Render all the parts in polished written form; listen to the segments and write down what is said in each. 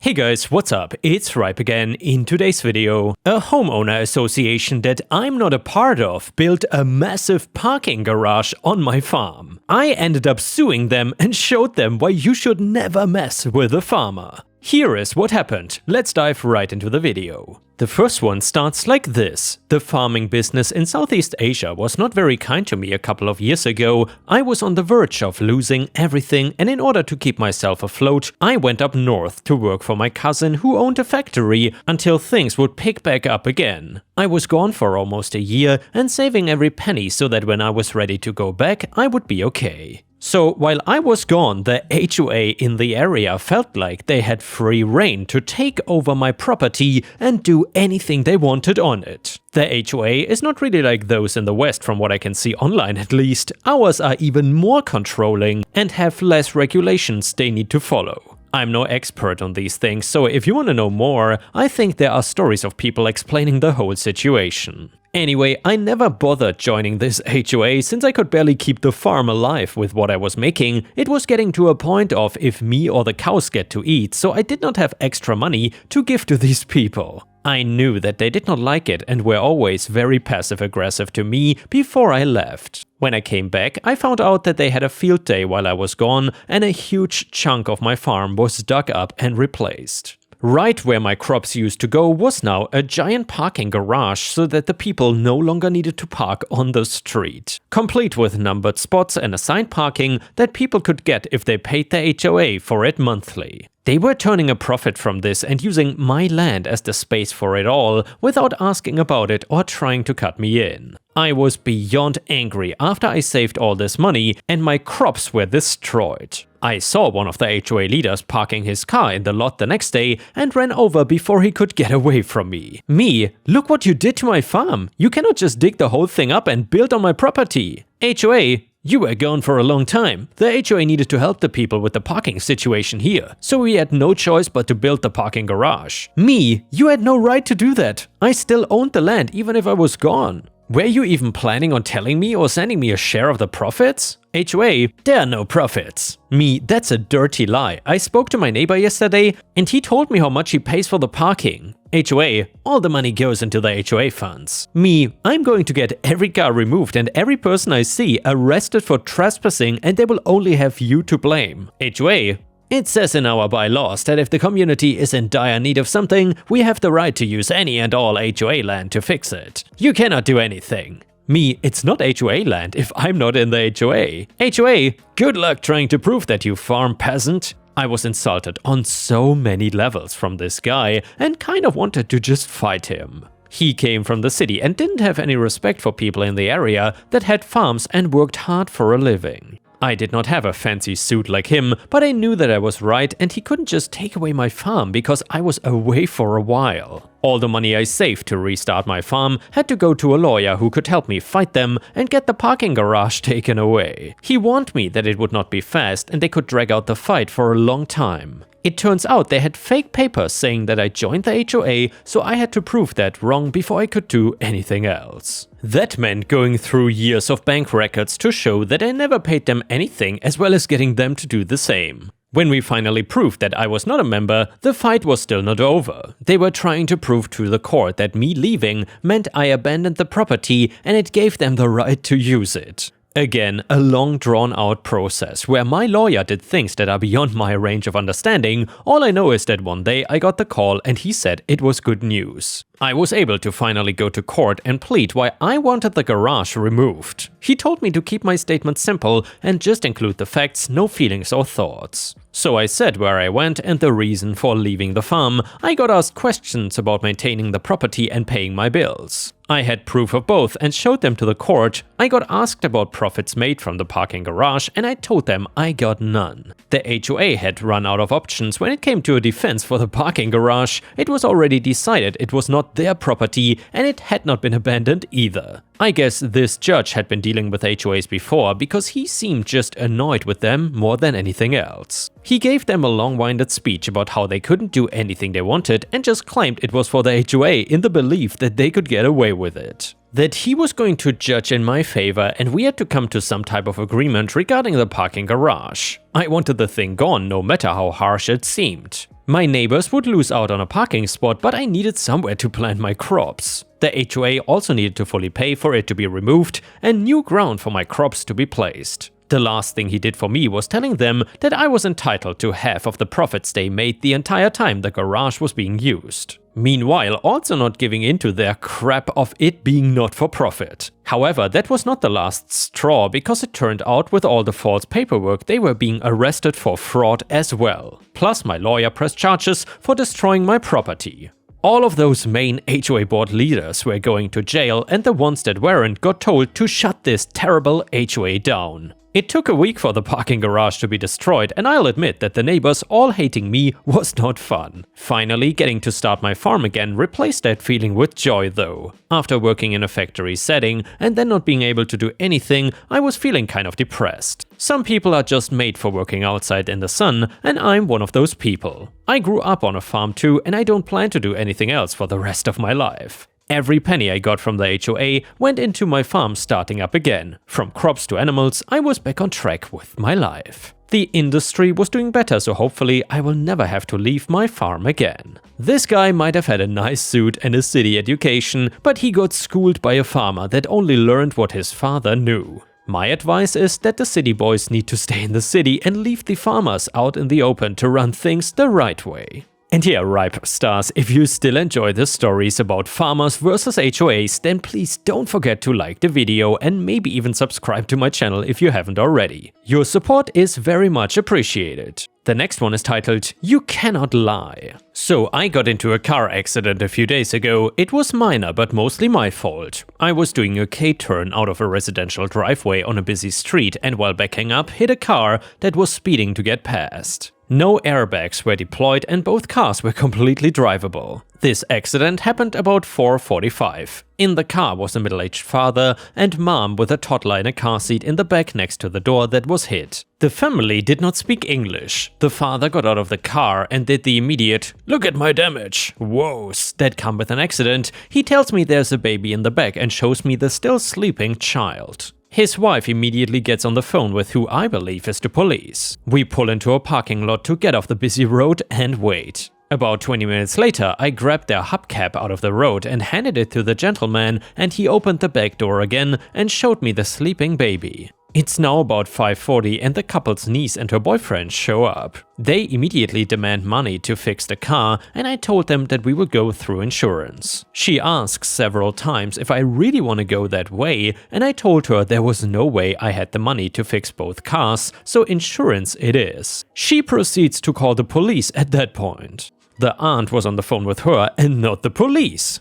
Hey guys, what's up? It's Ripe again. In today's video, a homeowner association that I'm not a part of built a massive parking garage on my farm. I ended up suing them and showed them why you should never mess with a farmer. Here is what happened. Let's dive right into the video. The first one starts like this. The farming business in Southeast Asia was not very kind to me a couple of years ago. I was on the verge of losing everything, and in order to keep myself afloat, I went up north to work for my cousin who owned a factory until things would pick back up again. I was gone for almost a year and saving every penny so that when I was ready to go back, I would be okay. So while I was gone, the HOA in the area felt like they had free reign to take over my property and do anything they wanted on it. The HOA is not really like those in the West from what I can see online at least. Ours are even more controlling and have less regulations they need to follow. I'm no expert on these things, so if you want to know more, I think there are stories of people explaining the whole situation. Anyway, I never bothered joining this HOA since I could barely keep the farm alive with what I was making. It was getting to a point of if me or the cows get to eat, so I did not have extra money to give to these people. I knew that they did not like it and were always very passive-aggressive to me before I left. When I came back, I found out that they had a field day while I was gone and a huge chunk of my farm was dug up and replaced. Right where my crops used to go was now a giant parking garage so that the people no longer needed to park on the street. Complete with numbered spots and assigned parking that people could get if they paid the HOA for it monthly. They were turning a profit from this and using my land as the space for it all without asking about it or trying to cut me in. I was beyond angry after I saved all this money and my crops were destroyed. I saw one of the HOA leaders parking his car in the lot the next day and ran over before he could get away from me. Look what you did to my farm. You cannot just dig the whole thing up and build on my property. HOA, you were gone for a long time. The HOA needed to help the people with the parking situation here, so we had no choice but to build the parking garage. You had no right to do that. I still owned the land even if I was gone. Were you even planning on telling me or sending me a share of the profits? HOA, there are no profits. That's a dirty lie. I spoke to my neighbor yesterday and he told me how much he pays for the parking. HOA, all the money goes into the HOA funds. I'm going to get every car removed and every person I see arrested for trespassing and they will only have you to blame. HOA, it says in our bylaws that if the community is in dire need of something, we have the right to use any and all HOA land to fix it. You cannot do anything. It's not HOA land if I'm not in the HOA. HOA, good luck trying to prove that, you farm peasant. I was insulted on so many levels from this guy and kind of wanted to just fight him. He came from the city and didn't have any respect for people in the area that had farms and worked hard for a living. I did not have a fancy suit like him, but I knew that I was right and he couldn't just take away my farm because I was away for a while. All the money I saved to restart my farm had to go to a lawyer who could help me fight them and get the parking garage taken away. He warned me that it would not be fast and they could drag out the fight for a long time. It turns out they had fake papers saying that I joined the HOA, so I had to prove that wrong before I could do anything else. That meant going through years of bank records to show that I never paid them anything, as well as getting them to do the same. When we finally proved that I was not a member, the fight was still not over. They were trying to prove to the court that me leaving meant I abandoned the property and it gave them the right to use it. Again, a long drawn-out process where my lawyer did things that are beyond my range of understanding. All I know is that one day I got the call and he said it was good news. I was able to finally go to court and plead why I wanted the garage removed. He told me to keep my statement simple and just include the facts, no feelings or thoughts. So I said where I went and the reason for leaving the farm. I got asked questions about maintaining the property and paying my bills. I had proof of both and showed them to the court. I got asked about profits made from the parking garage and I told them I got none. The HOA had run out of options when it came to a defense for the parking garage. It was already decided it was not their property and it had not been abandoned either. I guess this judge had been dealing with HOAs before because he seemed just annoyed with them more than anything else. He gave them a long-winded speech about how they couldn't do anything they wanted and just claimed it was for the HOA in the belief that they could get away with it. that he was going to judge in my favor and we had to come to some type of agreement regarding the parking garage. I wanted the thing gone no matter how harsh it seemed. My neighbors would lose out on a parking spot, but I needed somewhere to plant my crops. The HOA also needed to fully pay for it to be removed and new ground for my crops to be placed. The last thing he did for me was telling them that I was entitled to half of the profits they made the entire time the garage was being used. Meanwhile, also not giving in to their crap of it being not for profit. However, that was not the last straw, because it turned out with all the false paperwork they were being arrested for fraud as well. Plus my lawyer pressed charges for destroying my property. All of those main HOA board leaders were going to jail, and the ones that weren't got told to shut this terrible HOA down. It took a week for the parking garage to be destroyed, and I'll admit that the neighbors all hating me was not fun. Finally, getting to start my farm again replaced that feeling with joy though. After working in a factory setting and then not being able to do anything, I was feeling kind of depressed. Some people are just made for working outside in the sun, and I'm one of those people. I grew up on a farm too, and I don't plan to do anything else for the rest of my life. Every penny I got from the HOA went into my farm starting up again. From crops to animals, I was back on track with my life. The industry was doing better, so hopefully I will never have to leave my farm again. This guy might have had a nice suit and a city education, but he got schooled by a farmer that only learned what his father knew. My advice is that the city boys need to stay in the city and leave the farmers out in the open to run things the right way. And yeah, Ripe Stars, if you still enjoy the stories about farmers versus HOAs, then please don't forget to like the video and maybe even subscribe to my channel if you haven't already. Your support is very much appreciated. The next one is titled, You Cannot Lie. So I got into a car accident a few days ago. It was minor but mostly my fault. I was doing a K-turn out of a residential driveway on a busy street and while backing up hit a car that was speeding to get past. No airbags were deployed and both cars were completely drivable. This accident happened about 4:45. In the car was a middle-aged father and mom with a toddler in a car seat in the back next to the door that was hit. The family did not speak English. The father got out of the car and did the immediate "look at my damage" woes that come with an accident. He tells me there's a baby in the back and shows me the still sleeping child. His wife immediately gets on the phone with who I believe is the police. We pull into a parking lot to get off the busy road and wait. About 20 minutes later, I grabbed their hubcap out of the road and handed it to the gentleman, and he opened the back door again and showed me the sleeping baby. It's now about 5:40 and the couple's niece and her boyfriend show up. They immediately demand money to fix the car, and I told them that we would go through insurance. She asks several times if I really want to go that way, and I told her there was no way I had the money to fix both cars, so insurance it is. She proceeds to call the police at that point. The aunt was on the phone with her and not the police.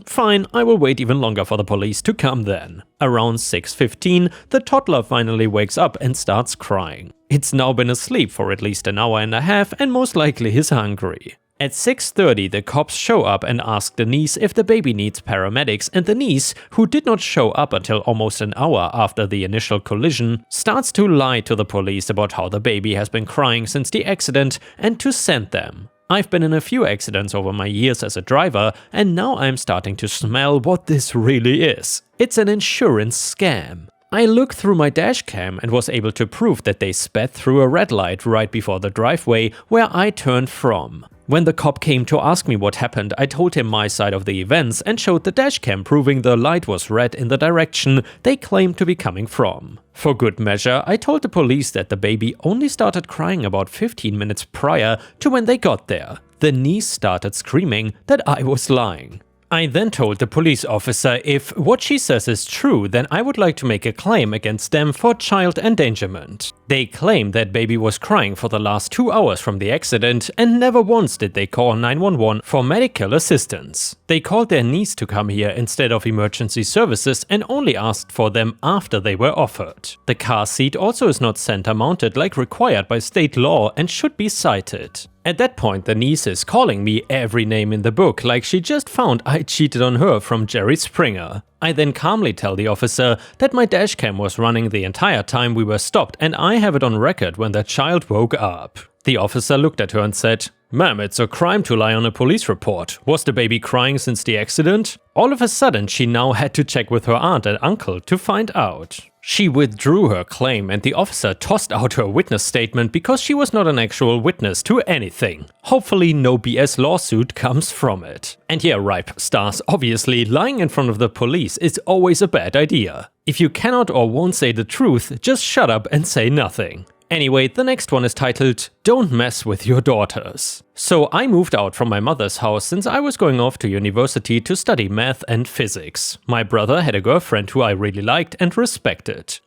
Fine, I will wait even longer for the police to come then. Around 6:15, the toddler finally wakes up and starts crying. It's now been asleep for at least an hour and a half and most likely is hungry. At 6:30, the cops show up and ask the niece if the baby needs paramedics, and the niece, who did not show up until almost an hour after the initial collision, starts to lie to the police about how the baby has been crying since the accident and to send them. I've been in a few accidents over my years as a driver, and now I'm starting to smell what this really is. It's an insurance scam. I looked through my dash cam and was able to prove that they sped through a red light right before the driveway where I turned from. When the cop came to ask me what happened, I told him my side of the events and showed the dashcam proving the light was red in the direction they claimed to be coming from. For good measure, I told the police that the baby only started crying about 15 minutes prior to when they got there. The niece started screaming that I was lying. I then told the police officer if what she says is true, then I would like to make a claim against them for child endangerment. They claim that baby was crying for the last 2 hours from the accident and never once did they call 911 for medical assistance. They called their niece to come here instead of emergency services and only asked for them after they were offered. The car seat also is not center mounted like required by state law and should be cited. At that point, the niece is calling me every name in the book, like she just found I cheated on her from Jerry Springer. I then calmly tell the officer that my dashcam was running the entire time we were stopped and I have it on record when the child woke up. The officer looked at her and said, Ma'am, it's a crime to lie on a police report. Was the baby crying since the accident? All of a sudden, she now had to check with her aunt and uncle to find out. She withdrew her claim and the officer tossed out her witness statement because she was not an actual witness to anything. Hopefully no BS lawsuit comes from it. And yeah, ripe stars, obviously lying in front of the police is always a bad idea. If you cannot or won't say the truth, just shut up and say nothing. Anyway, the next one is titled, Don't Mess with Your Daughters. So I moved out from my mother's house since I was going off to university to study math and physics. My brother had a girlfriend who I really liked and respected.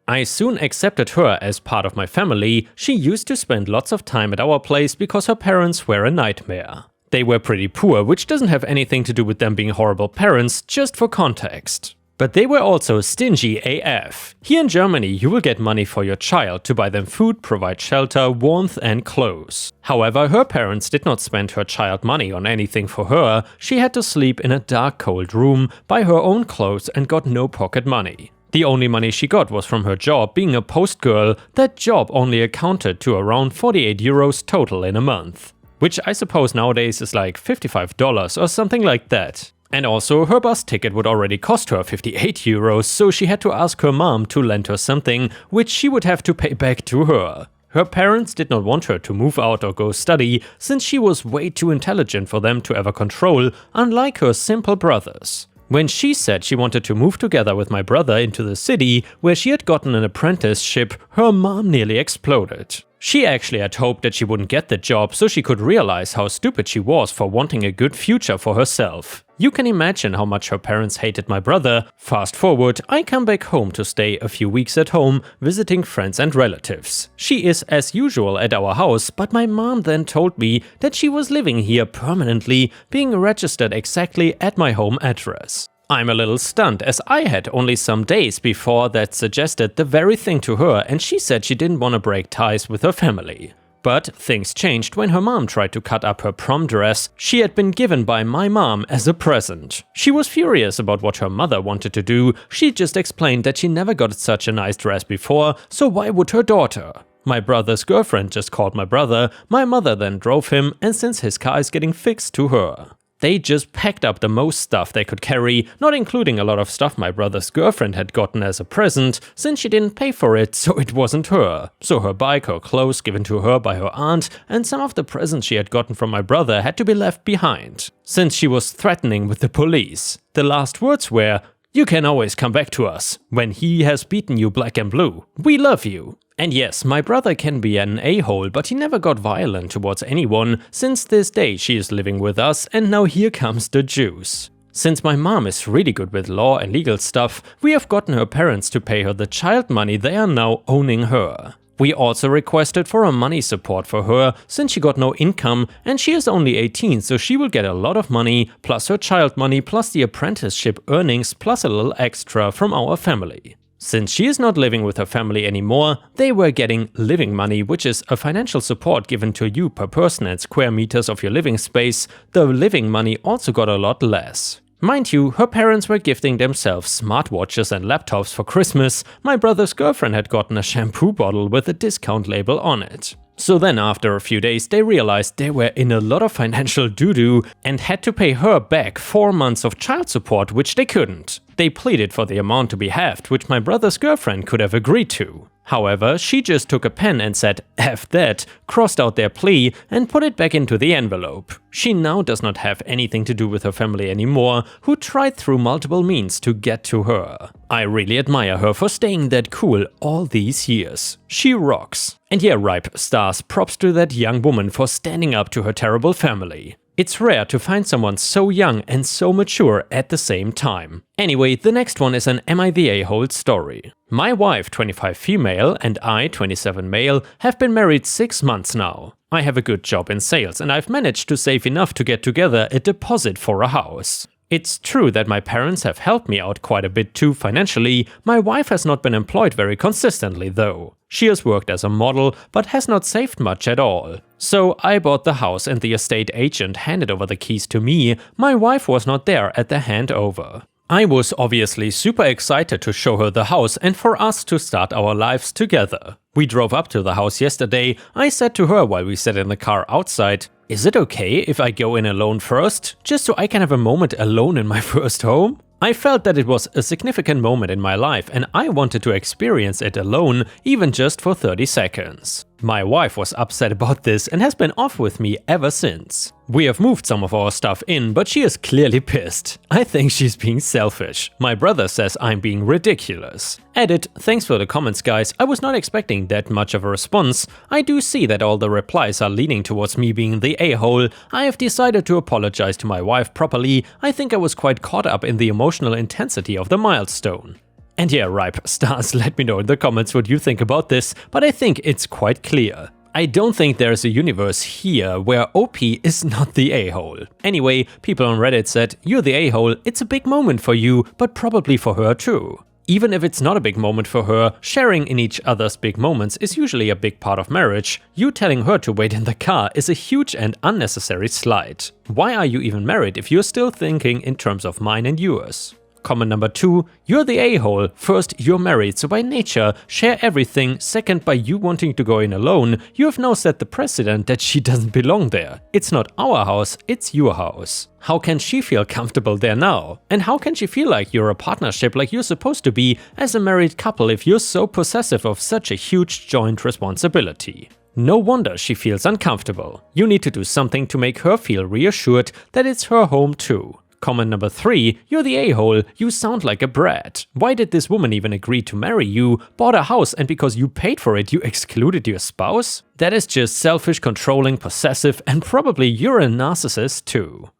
I soon accepted her as part of my family. She used to spend lots of time at our place because her parents were a nightmare. They were pretty poor, which doesn't have anything to do with them being horrible parents, just for context. But they were also stingy AF. Here in Germany, you will get money for your child to buy them food, provide shelter, warmth and clothes. However, her parents did not spend her child money on anything for her. She had to sleep in a dark, cold room, buy her own clothes and got no pocket money. The only money she got was from her job being a post girl. That job only accounted to around 48 euros total in a month. Which I suppose nowadays is like $55 or something like that. And also, her bus ticket would already cost her 58 euros, so she had to ask her mom to lend her something, which she would have to pay back to her. Her parents did not want her to move out or go study, since she was way too intelligent for them to ever control, unlike her simple brothers. When she said she wanted to move together with my brother into the city, where she had gotten an apprenticeship, her mom nearly exploded. She actually had hoped that she wouldn't get the job so she could realize how stupid she was for wanting a good future for herself. You can imagine how much her parents hated my brother. Fast forward, I come back home to stay a few weeks at home, visiting friends and relatives. She is as usual at our house, but my mom then told me that she was living here permanently, being registered exactly at my home address. I'm a little stunned, as I had only some days before that suggested the very thing to her, and she said she didn't want to break ties with her family. But things changed when her mom tried to cut up her prom dress she had been given by my mom as a present. She was furious about what her mother wanted to do. She just explained that she never got such a nice dress before, so why would her daughter? My brother's girlfriend just called my brother, my mother then drove him, and since his car is getting fixed, to her. They just packed up the most stuff they could carry, not including a lot of stuff my brother's girlfriend had gotten as a present, since she didn't pay for it, so it wasn't her. So her bike, her clothes given to her by her aunt, and some of the presents she had gotten from my brother had to be left behind, since she was threatening with the police. The last words were, "You can always come back to us, when he has beaten you black and blue. We love you." And yes, my brother can be an a-hole, but he never got violent towards anyone. Since this day she is living with us, and now here comes the juice. Since my mom is really good with law and legal stuff, we have gotten her parents to pay her the child money they are now owning her. We also requested for a money support for her, since she got no income and she is only 18, so she will get a lot of money, plus her child money, plus the apprenticeship earnings, plus a little extra from our family. Since she is not living with her family anymore, they were getting living money, which is a financial support given to you per person and square meters of your living space. The living money also got a lot less. Mind you, her parents were gifting themselves smartwatches and laptops for Christmas. My brother's girlfriend had gotten a shampoo bottle with a discount label on it. So then after a few days they realized they were in a lot of financial doo-doo and had to pay her back 4 months of child support, which they couldn't. They pleaded for the amount to be halved, which my brother's girlfriend could have agreed to. However, she just took a pen and said "F that," crossed out their plea and put it back into the envelope. She now does not have anything to do with her family anymore, who tried through multiple means to get to her. I really admire her for staying that cool all these years. She rocks. And yeah, ripe stars, props to that young woman for standing up to her terrible family. It's rare to find someone so young and so mature at the same time. Anyway, the next one is an Am I the A-hole story. My wife, 25 female, and I, 27 male, have been married 6 months now. I have a good job in sales and I've managed to save enough to get together a deposit for a house. It's true that my parents have helped me out quite a bit too financially. My wife has not been employed very consistently though. She has worked as a model, but has not saved much at all. So I bought the house and the estate agent handed over the keys to me. My wife was not there at the handover. I was obviously super excited to show her the house and for us to start our lives together. We drove up to the house yesterday. I said to her while we sat in the car outside, "Is it okay if I go in alone first, just so I can have a moment alone in my first home?" I felt that it was a significant moment in my life and I wanted to experience it alone, even just for 30 seconds. My wife was upset about this and has been off with me ever since. We have moved some of our stuff in, but she is clearly pissed. I think she's being selfish. My brother says I'm being ridiculous. Edit, thanks for the comments guys, I was not expecting that much of a response. I do see that all the replies are leaning towards me being the a-hole. I have decided to apologize to my wife properly. I think I was quite caught up in the emotional intensity of the milestone. And yeah, ripe stars, let me know in the comments what you think about this, but I think it's quite clear. I don't think there's a universe here where OP is not the a-hole. Anyway, people on Reddit said, "You're the a-hole, it's a big moment for you, but probably for her too." Even if it's not a big moment for her, sharing in each other's big moments is usually a big part of marriage. You telling her to wait in the car is a huge and unnecessary slight. Why are you even married if you're still thinking in terms of mine and yours? Comment number 2, you're the a-hole. First, you're married, so by nature, share everything. Second, by you wanting to go in alone, you have now set the precedent that she doesn't belong there. It's not our house, it's your house. How can she feel comfortable there now? And how can she feel like you're a partnership like you're supposed to be as a married couple if you're so possessive of such a huge joint responsibility? No wonder she feels uncomfortable. You need to do something to make her feel reassured that it's her home too. Comment number 3, you're the a-hole, you sound like a brat. Why did this woman even agree to marry you, bought a house, and because you paid for it you excluded your spouse? That is just selfish, controlling, possessive, and probably you're a narcissist too.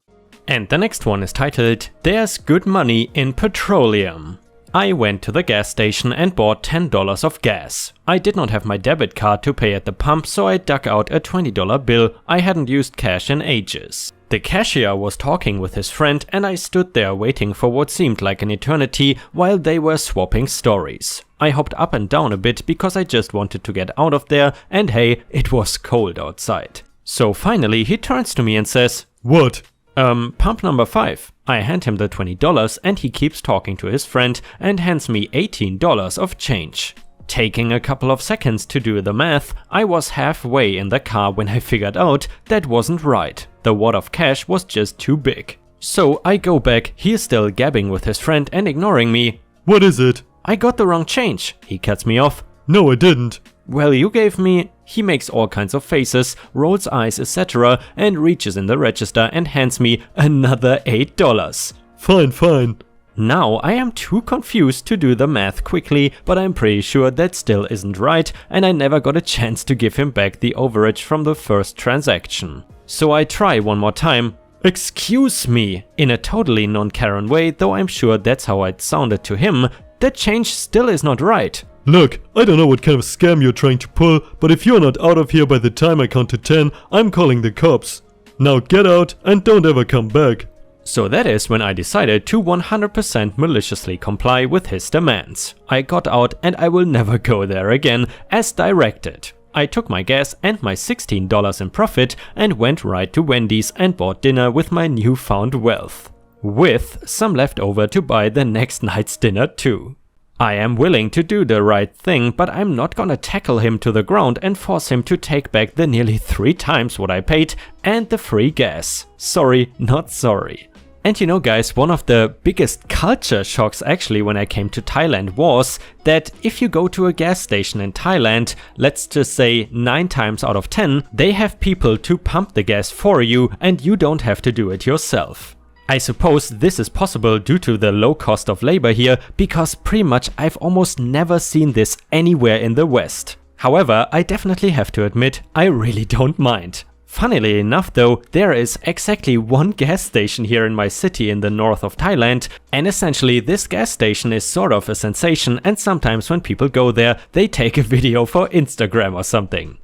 And the next one is titled, "There's Good Money in Petroleum." I went to the gas station and bought $10 of gas. I did not have my debit card to pay at the pump, so I dug out a $20 bill. I hadn't used cash in ages. The cashier was talking with his friend and I stood there waiting for what seemed like an eternity while they were swapping stories. I hopped up and down a bit because I just wanted to get out of there, and hey, it was cold outside. So finally he turns to me and says, "What?" Pump number 5. I hand him the $20 and he keeps talking to his friend and hands me $18 of change. Taking a couple of seconds to do the math, I was halfway in the car when I figured out that wasn't right. The wad of cash was just too big. So I go back, he is still gabbing with his friend and ignoring me. "What is it?" "I got the wrong change." He cuts me off. "No, I didn't." "Well, you gave me..." He makes all kinds of faces, rolls eyes, etc. and reaches in the register and hands me another $8. Fine. Now I am too confused to do the math quickly, but I'm pretty sure that still isn't right and I never got a chance to give him back the overage from the first transaction. So I try one more time. "Excuse me," in a totally non-Karen way, though I'm sure that's how it sounded to him. "That change still is not right." "Look, I don't know what kind of scam you're trying to pull, but if you're not out of here by the time I count to 10, I'm calling the cops. Now get out and don't ever come back." So that is when I decided to 100% maliciously comply with his demands. I got out and I will never go there again, as directed. I took my gas and my $16 in profit and went right to Wendy's and bought dinner with my newfound wealth. With some left over to buy the next night's dinner too. I am willing to do the right thing, but I'm not gonna tackle him to the ground and force him to take back the nearly 3 times what I paid and the free gas. Sorry, not sorry. And you know guys, one of the biggest culture shocks actually when I came to Thailand was that if you go to a gas station in Thailand, let's just say 9 times out of 10, they have people to pump the gas for you and you don't have to do it yourself. I suppose this is possible due to the low cost of labor here, because pretty much I've almost never seen this anywhere in the West. However, I definitely have to admit, I really don't mind. Funnily enough though, there is exactly one gas station here in my city in the north of Thailand, and essentially this gas station is sort of a sensation, and sometimes when people go there, they take a video for Instagram or something.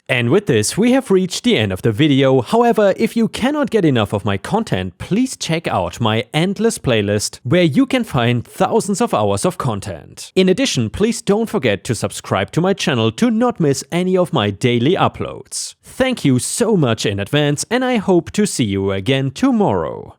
And with this, we have reached the end of the video. However, if you cannot get enough of my content, please check out my endless playlist, where you can find thousands of hours of content. In addition, please don't forget to subscribe to my channel to not miss any of my daily uploads. Thank you so much in advance, and I hope to see you again tomorrow.